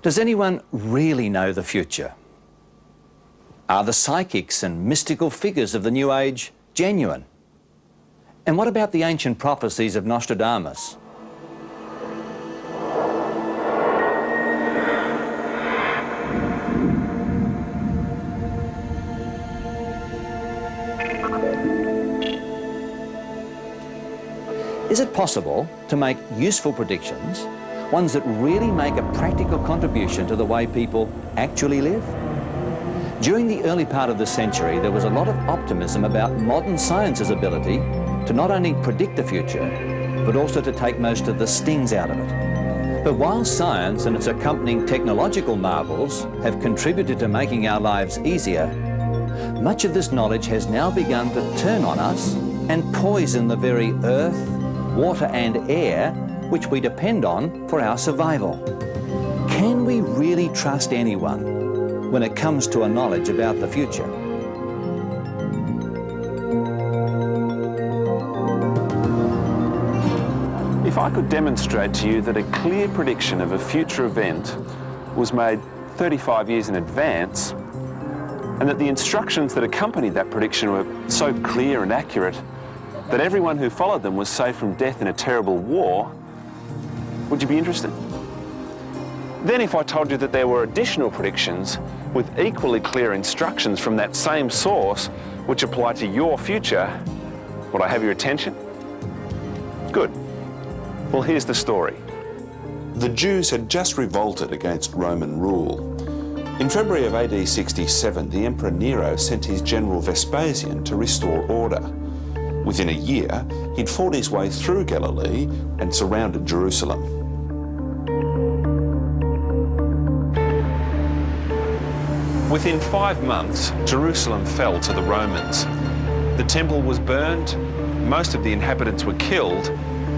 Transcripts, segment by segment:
Does anyone really know the future? Are the psychics and mystical figures of the New Age genuine? And what about the ancient prophecies of Nostradamus? Is it possible to make useful predictions, ones that really make a practical contribution to the way people actually live? During the early part of the century, there was a lot of optimism about modern science's ability to not only predict the future, but also to take most of the stings out of it. But while science and its accompanying technological marvels have contributed to making our lives easier, much of this knowledge has now begun to turn on us and poison the very earth, water and air which we depend on for our survival. Can we really trust anyone when it comes to a knowledge about the future? If I could demonstrate to you that a clear prediction of a future event was made 35 years in advance, and that the instructions that accompanied that prediction were so clear and accurate that everyone who followed them was saved from death in a terrible war, would you be interested? Then if I told you that there were additional predictions with equally clear instructions from that same source which apply to your future, would I have your attention? Good. Well, here's the story. The Jews had just revolted against Roman rule. In February of AD 67, the Emperor Nero sent his general Vespasian to restore order. Within a year, he'd fought his way through Galilee and surrounded Jerusalem. Within 5 months, Jerusalem fell to the Romans. The temple was burned, most of the inhabitants were killed,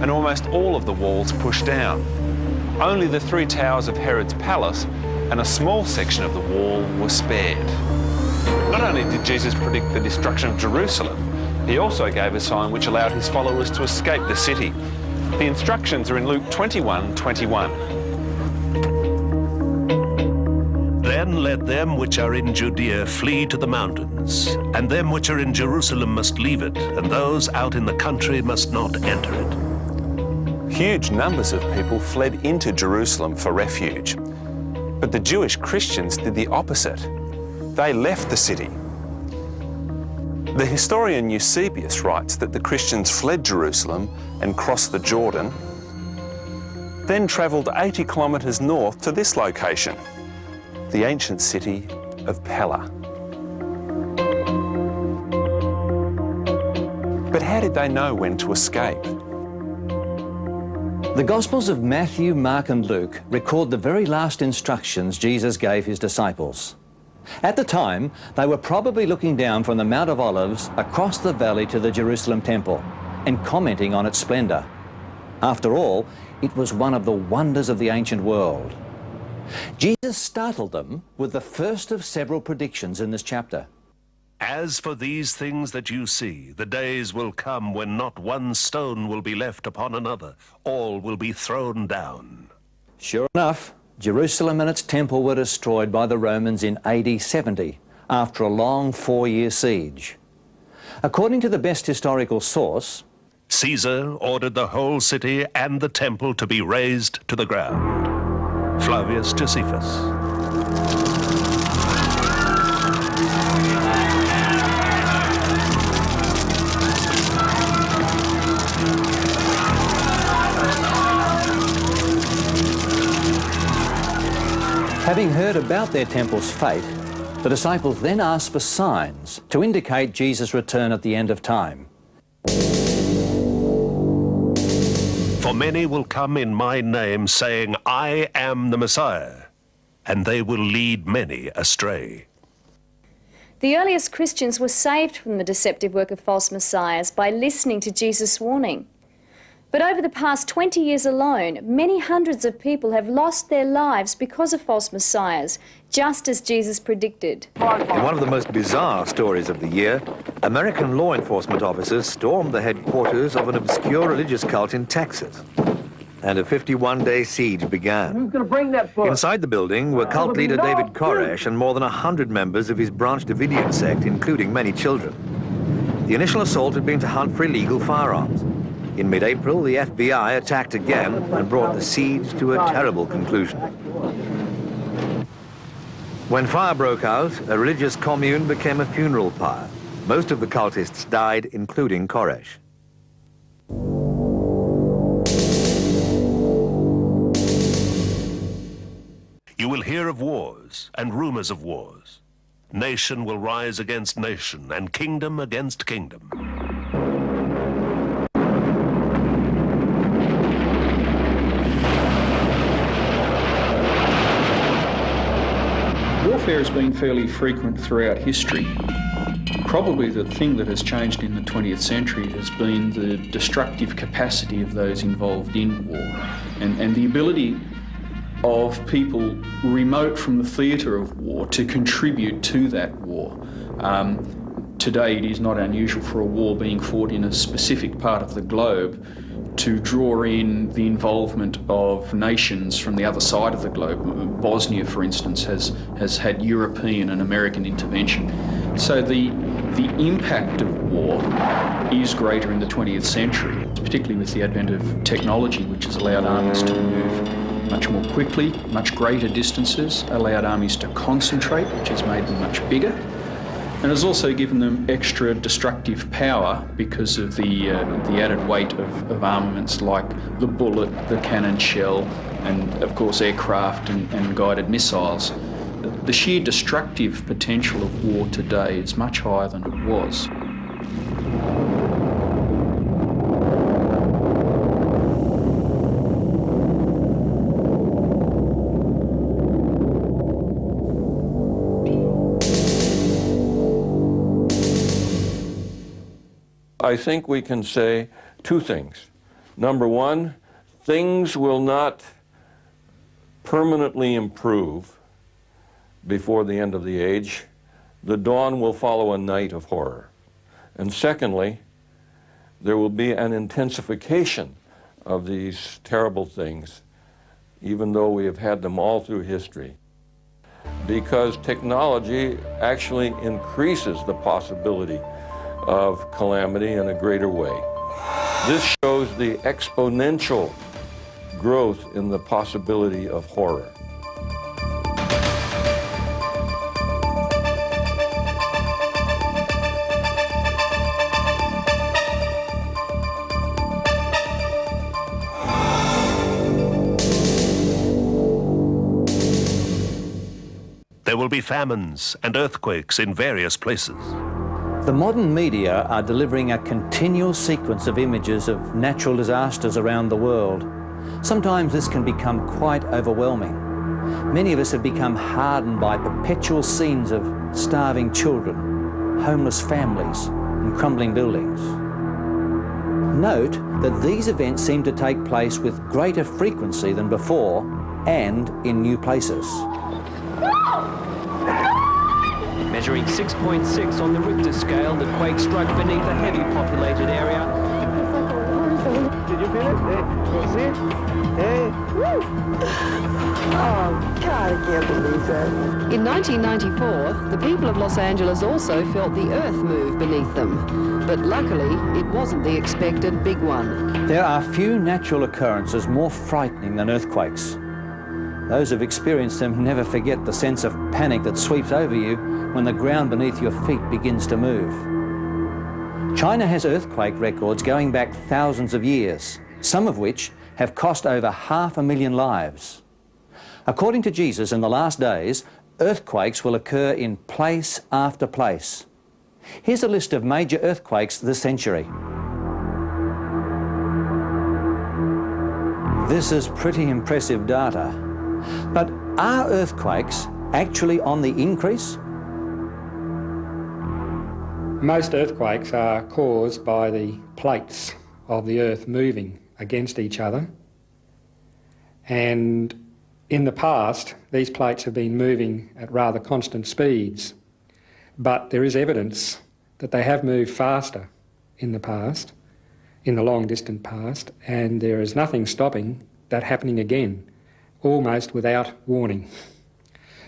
and almost all of the walls pushed down. Only the 3 towers of Herod's palace and a small section of the wall were spared. Not only did Jesus predict the destruction of Jerusalem, he also gave a sign which allowed his followers to escape the city. The instructions are in Luke 21:21. Then let them which are in Judea flee to the mountains, and them which are in Jerusalem must leave it, and those out in the country must not enter it. Huge numbers of people fled into Jerusalem for refuge. But the Jewish Christians did the opposite. They left the city. The historian Eusebius writes that the Christians fled Jerusalem and crossed the Jordan, then travelled 80 kilometres north to this location, the ancient city of Pella. But how did they know when to escape? The Gospels of Matthew, Mark and Luke record the very last instructions Jesus gave his disciples. At the time, they were probably looking down from the Mount of Olives across the valley to the Jerusalem temple and commenting on its splendour. After all, it was one of the wonders of the ancient world. Jesus startled them with the first of several predictions in this chapter. As for these things that you see, the days will come when not one stone will be left upon another. All will be thrown down. Sure enough, Jerusalem and its temple were destroyed by the Romans in AD 70 after a long 4-year siege. According to the best historical source, Caesar ordered the whole city and the temple to be razed to the ground. Flavius Josephus. Having heard about their temple's fate, the disciples then asked for signs to indicate Jesus' return at the end of time. For many will come in my name, saying, I am the Messiah, and they will lead many astray. The earliest Christians were saved from the deceptive work of false messiahs by listening to Jesus' warning. But over the past 20 years alone, many hundreds of people have lost their lives because of false messiahs, just as Jesus predicted. In one of the most bizarre stories of the year, American law enforcement officers stormed the headquarters of an obscure religious cult in Texas. and a 51-day siege began. Who's going to bring that book? Inside the building were cult leader David Koresh and more than 100 members of his Branch Davidian sect, including many children. The initial assault had been to hunt for illegal firearms. In mid-April, the FBI attacked again and brought the siege to a terrible conclusion. When fire broke out, a religious commune became a funeral pyre. Most of the cultists died, including Koresh. You will hear of wars and rumors of wars. Nation will rise against nation and kingdom against kingdom. Warfare has been fairly frequent throughout history. Probably the thing that has changed in the 20th century has been the destructive capacity of those involved in war and the ability of people remote from the theatre of war to contribute to that war. Today it is not unusual for a war being fought in a specific part of the globe to draw in the involvement of nations from the other side of the globe. Bosnia, for instance, has had European and American intervention. So the impact of war is greater in the 20th century, particularly with the advent of technology, which has allowed armies to move much more quickly, much greater distances, allowed armies to concentrate, which has made them much bigger, and has also given them extra destructive power because of the added weight of armaments like the bullet, the cannon shell, and of course aircraft and guided missiles. The sheer destructive potential of war today is much higher than it was. I think we can say two things. Number one, things will not permanently improve before the end of the age. The dawn will follow a night of horror. And secondly, there will be an intensification of these terrible things, even though we have had them all through history, because technology actually increases the possibility of calamity in a greater way. This shows the exponential growth in the possibility of horror. There will be famines and earthquakes in various places. The modern media are delivering a continual sequence of images of natural disasters around the world. Sometimes this can become quite overwhelming. Many of us have become hardened by perpetual scenes of starving children, homeless families, and crumbling buildings. Note that these events seem to take place with greater frequency than before and in new places. Measuring 6.6 on the Richter scale, the quake struck beneath a heavy populated area. Did you feel it? Hey, you see it? Hey. Oh, God, I can't believe that. In 1994, the people of Los Angeles also felt the earth move beneath them. But luckily, it wasn't the expected big one. There are few natural occurrences more frightening than earthquakes. Those who've experienced them never forget the sense of panic that sweeps over you when the ground beneath your feet begins to move. China has earthquake records going back thousands of years, some of which have cost over 500,000 lives. According to Jesus, in the last days, earthquakes will occur in place after place. Here's a list of major earthquakes this century. This is pretty impressive data. But are earthquakes actually on the increase? Most earthquakes are caused by the plates of the earth moving against each other. And in the past, these plates have been moving at rather constant speeds. But there is evidence that they have moved faster in the past, in the long distant past, and there is nothing stopping that happening again, almost without warning.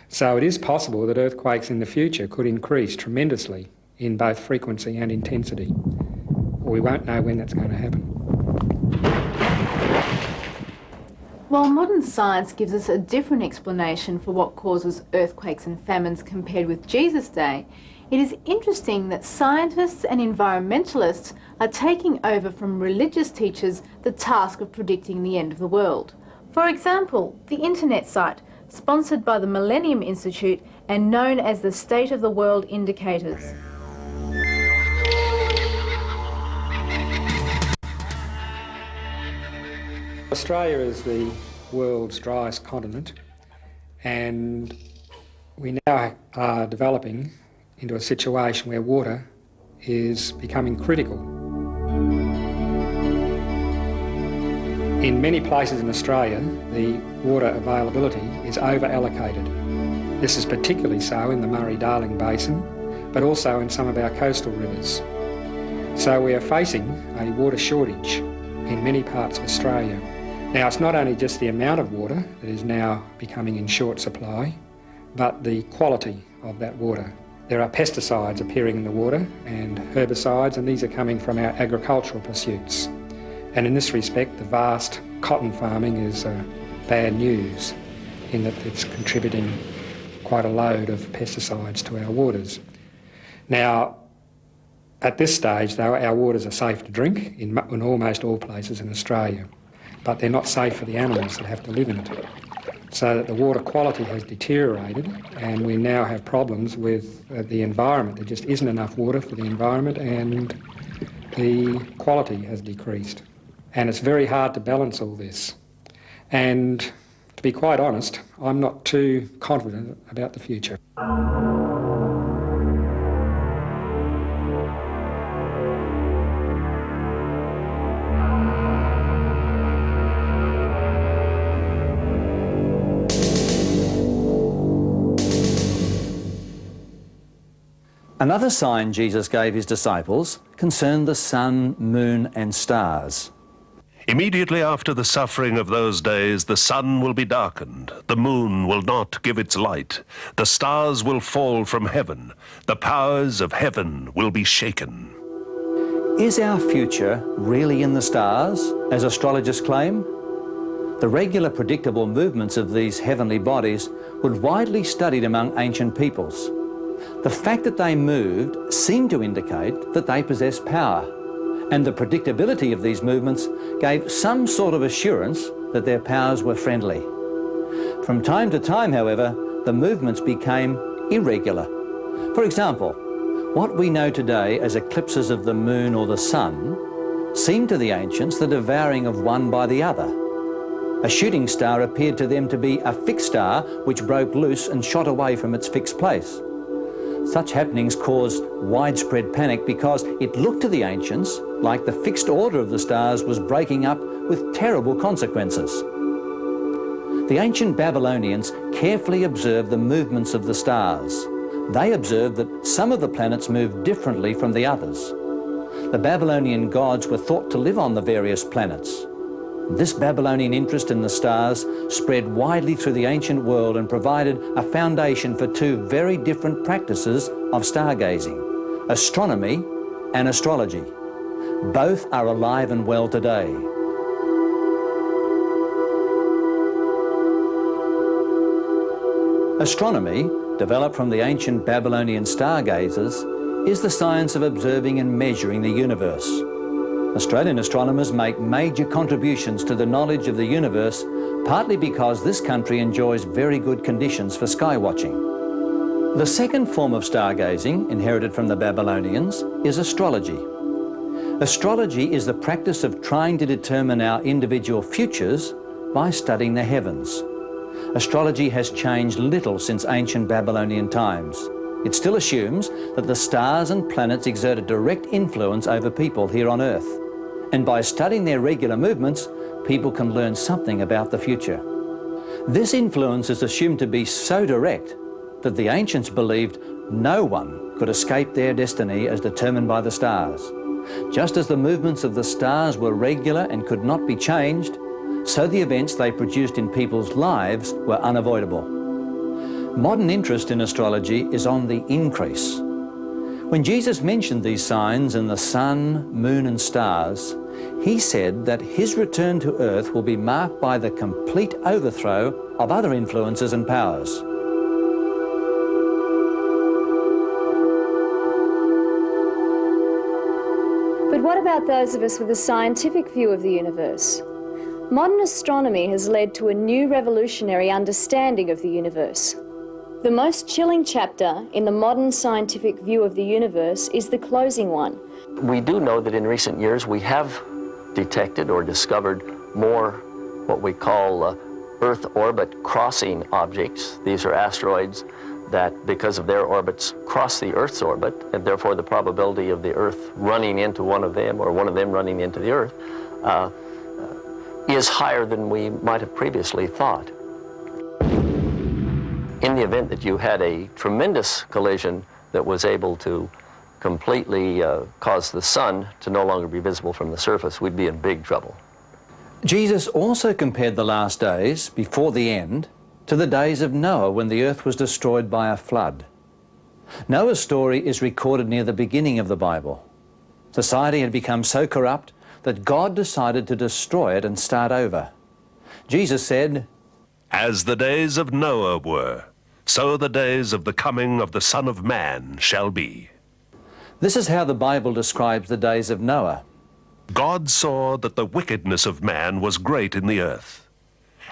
So it is possible that earthquakes in the future could increase tremendously in both frequency and intensity. We won't know when that's going to happen. While modern science gives us a different explanation for what causes earthquakes and famines compared with Jesus' day, it is interesting that scientists and environmentalists are taking over from religious teachers the task of predicting the end of the world. For example, the internet site, sponsored by the Millennium Institute and known as the State of the World Indicators. Australia is the world's driest continent, and we now are developing into a situation where water is becoming critical. In many places in Australia, the water availability is over-allocated. This is particularly so in the Murray-Darling Basin, but also in some of our coastal rivers. So we are facing a water shortage in many parts of Australia. Now, it's not only just the amount of water that is now becoming in short supply, but the quality of that water. There are pesticides appearing in the water and herbicides, and these are coming from our agricultural pursuits. And in this respect, the vast cotton farming is bad news in that it's contributing quite a load of pesticides to our waters. Now, at this stage, though, our waters are safe to drink in almost all places in Australia, but they're not safe for the animals that have to live in it. So that the water quality has deteriorated, and we now have problems with the environment. There just isn't enough water for the environment, and the quality has decreased. And it's very hard to balance all this. And to be quite honest, I'm not too confident about the future. Another sign Jesus gave his disciples concerned the sun, moon and stars. Immediately after the suffering of those days, the sun will be darkened, the moon will not give its light, the stars will fall from heaven, the powers of heaven will be shaken. Is our future really in the stars, as astrologers claim? The regular predictable movements of these heavenly bodies were widely studied among ancient peoples. The fact that they moved seemed to indicate that they possessed power, and the predictability of these movements gave some sort of assurance that their powers were friendly. From time to time, however, the movements became irregular. For example, what we know today as eclipses of the moon or the sun seemed to the ancients the devouring of one by the other. A shooting star appeared to them to be a fixed star which broke loose and shot away from its fixed place. Such happenings caused widespread panic because it looked to the ancients like the fixed order of the stars was breaking up with terrible consequences. The ancient Babylonians carefully observed the movements of the stars. They observed that some of the planets moved differently from the others. The Babylonian gods were thought to live on the various planets. This Babylonian interest in the stars spread widely through the ancient world and provided a foundation for two very different practices of stargazing: astronomy and astrology. Both are alive and well today. Astronomy, developed from the ancient Babylonian stargazers, is the science of observing and measuring the universe. Australian astronomers make major contributions to the knowledge of the universe, partly because this country enjoys very good conditions for sky watching. The second form of stargazing, inherited from the Babylonians, is astrology. Astrology is the practice of trying to determine our individual futures by studying the heavens. Astrology has changed little since ancient Babylonian times. It still assumes that the stars and planets exert a direct influence over people here on Earth. And by studying their regular movements, people can learn something about the future. This influence is assumed to be so direct that the ancients believed no one could escape their destiny as determined by the stars. Just as the movements of the stars were regular and could not be changed, so the events they produced in people's lives were unavoidable. Modern interest in astrology is on the increase. When Jesus mentioned these signs in the sun, moon and stars, he said that his return to earth will be marked by the complete overthrow of other influences and powers. But what about those of us with a scientific view of the universe? Modern astronomy has led to a new revolutionary understanding of the universe. The most chilling chapter in the modern scientific view of the universe is the closing one. We do know that in recent years we have detected or discovered more what we call Earth orbit crossing objects. These are asteroids that, because of their orbits, cross the Earth's orbit, and therefore the probability of the Earth running into one of them or one of them running into the Earth is higher than we might have previously thought. In the event that you had a tremendous collision that was able to completely cause the sun to no longer be visible from the surface, we'd be in big trouble. Jesus also compared the last days, before the end, to the days of Noah when the earth was destroyed by a flood. Noah's story is recorded near the beginning of the Bible. Society had become so corrupt that God decided to destroy it and start over. Jesus said, "As the days of Noah were, so the days of the coming of the Son of Man shall be." This is how the Bible describes the days of Noah. God saw that the wickedness of man was great in the earth,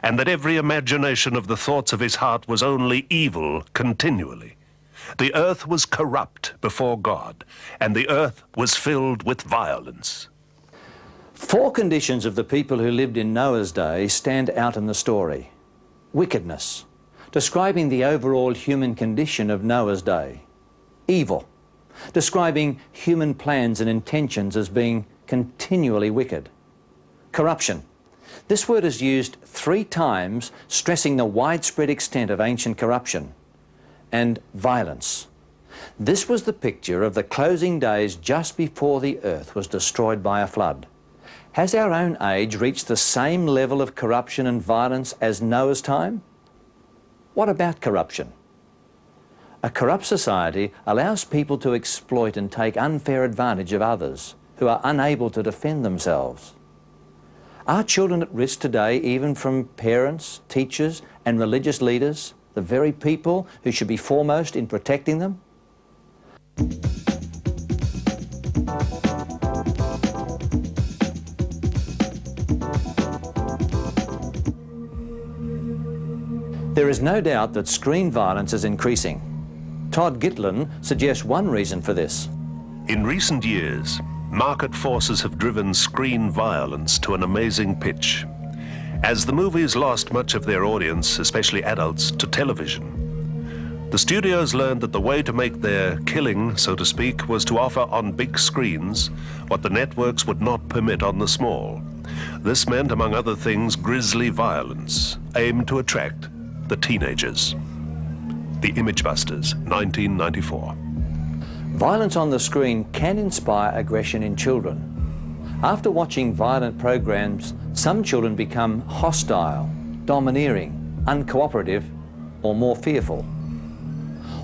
and that every imagination of the thoughts of his heart was only evil continually. The earth was corrupt before God, and the earth was filled with violence. 4 conditions of the people who lived in Noah's day stand out in the story. Wickedness, describing the overall human condition of Noah's day. Evil, describing human plans and intentions as being continually wicked. Corruption. This word is used 3 times, stressing the widespread extent of ancient corruption. And violence. This was the picture of the closing days just before the earth was destroyed by a flood. Has our own age reached the same level of corruption and violence as Noah's time? What about corruption? A corrupt society allows people to exploit and take unfair advantage of others who are unable to defend themselves. Are children at risk today even from parents, teachers and religious leaders, the very people who should be foremost in protecting them? There is no doubt that screen violence is increasing. Todd Gitlin suggests one reason for this. In recent years, market forces have driven screen violence to an amazing pitch. As the movies lost much of their audience, especially adults, to television, the studios learned that the way to make their killing, so to speak, was to offer on big screens what the networks would not permit on the small. This meant, among other things, grisly violence, aimed to attract the teenagers. The Imagebusters, 1994. Violence on the screen can inspire aggression in children. After watching violent programs, some children become hostile, domineering, uncooperative, or more fearful.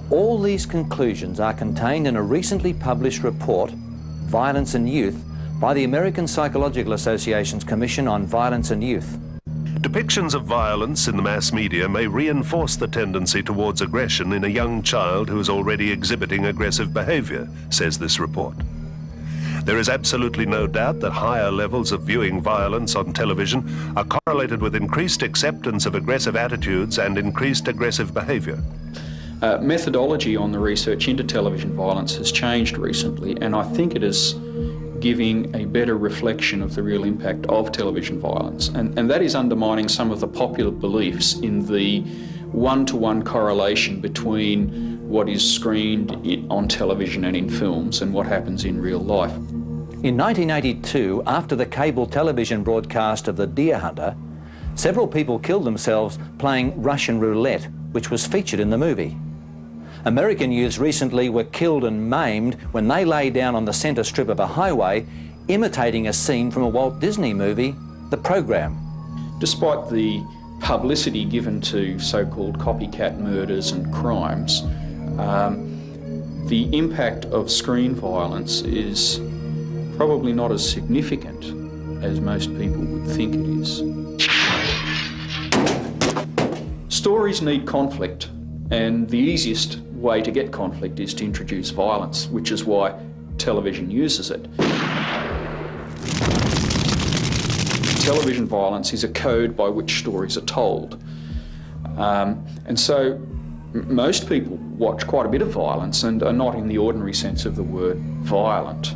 All these conclusions are contained in a recently published report, Violence in Youth, by the American Psychological Association's Commission on Violence and Youth. Depictions of violence in the mass media may reinforce the tendency towards aggression in a young child who is already exhibiting aggressive behavior, says this report. There is absolutely no doubt that higher levels of viewing violence on television are correlated with increased acceptance of aggressive attitudes and increased aggressive behavior. Methodology on the research into television violence has changed recently, and I think it is giving a better reflection of the real impact of television violence. And that is undermining some of the popular beliefs in the one-to-one correlation between what is screened on television and in films and what happens in real life. In 1982, after the cable television broadcast of The Deer Hunter, several people killed themselves playing Russian roulette, which was featured in the movie. American youths recently were killed and maimed when they lay down on the centre strip of a highway, imitating a scene from a Walt Disney movie, The Program. despite the publicity given to so-called copycat murders and crimes, the impact of screen violence is probably not as significant as most people would think it is. Stories need conflict, and the easiest way to get conflict is to introduce violence, which is why television uses it. Television violence is a code by which stories are told. And so most people watch quite a bit of violence and are not in the ordinary sense of the word violent.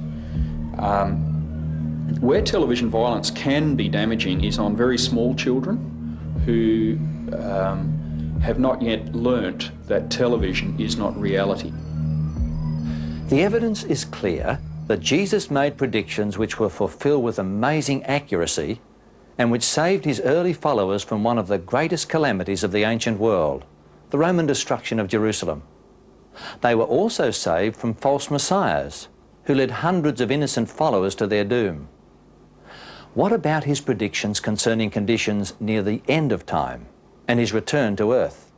Where television violence can be damaging is on very small children who have not yet learnt that television is not reality. The evidence is clear that Jesus made predictions which were fulfilled with amazing accuracy and which saved his early followers from one of the greatest calamities of the ancient world, the Roman destruction of Jerusalem. They were also saved from false messiahs who led hundreds of innocent followers to their doom. What about his predictions concerning conditions near the end of time and his return to earth?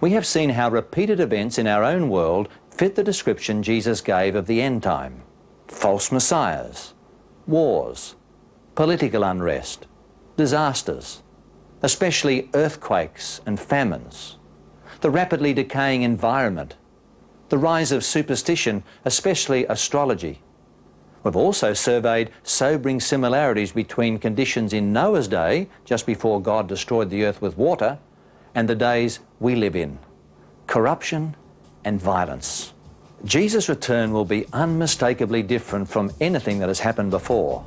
We have seen how repeated events in our own world fit the description Jesus gave of the end time. False messiahs, wars, political unrest, disasters, especially earthquakes and famines, the rapidly decaying environment, the rise of superstition, especially astrology. We've also surveyed sobering similarities between conditions in Noah's day, just before God destroyed the earth with water, and the days we live in, corruption and violence. Jesus' return will be unmistakably different from anything that has happened before.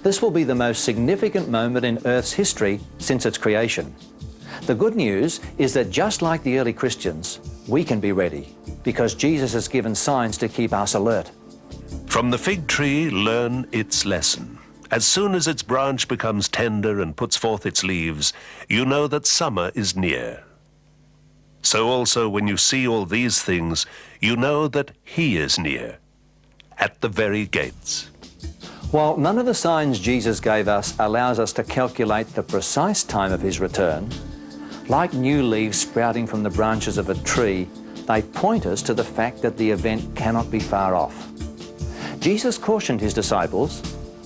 This will be the most significant moment in Earth's history since its creation. The good news is that just like the early Christians, we can be ready because Jesus has given signs to keep us alert. From the fig tree, learn its lesson. As soon as its branch becomes tender and puts forth its leaves, you know that summer is near. So also when you see all these things, you know that he is near, at the very gates. While none of the signs Jesus gave us allows us to calculate the precise time of his return, like new leaves sprouting from the branches of a tree, they point us to the fact that the event cannot be far off. Jesus cautioned his disciples,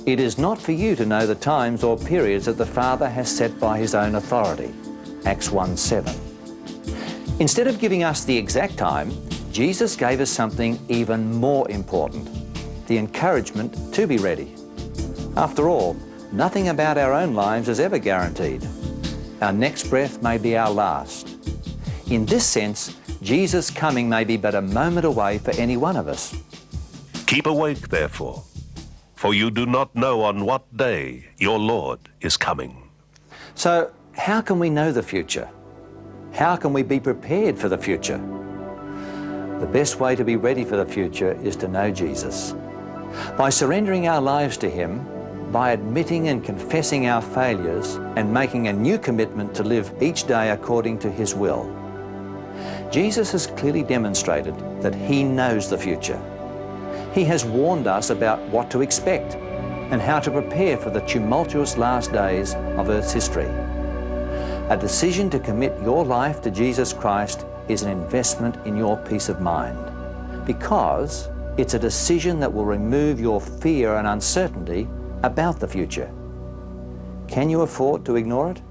"It is not for you to know the times or periods that the Father has set by his own authority." Acts 1:7. Instead of giving us the exact time, Jesus gave us something even more important, the encouragement to be ready. After all, nothing about our own lives is ever guaranteed. Our next breath may be our last. In this sense, Jesus' coming may be but a moment away for any one of us. Keep awake, therefore, for you do not know on what day your Lord is coming. So, how can we know the future? How can we be prepared for the future? The best way to be ready for the future is to know Jesus. By surrendering our lives to him, by admitting and confessing our failures and making a new commitment to live each day according to his will. Jesus has clearly demonstrated that he knows the future. He has warned us about what to expect and how to prepare for the tumultuous last days of Earth's history. A decision to commit your life to Jesus Christ is an investment in your peace of mind, because it's a decision that will remove your fear and uncertainty about the future. Can you afford to ignore it?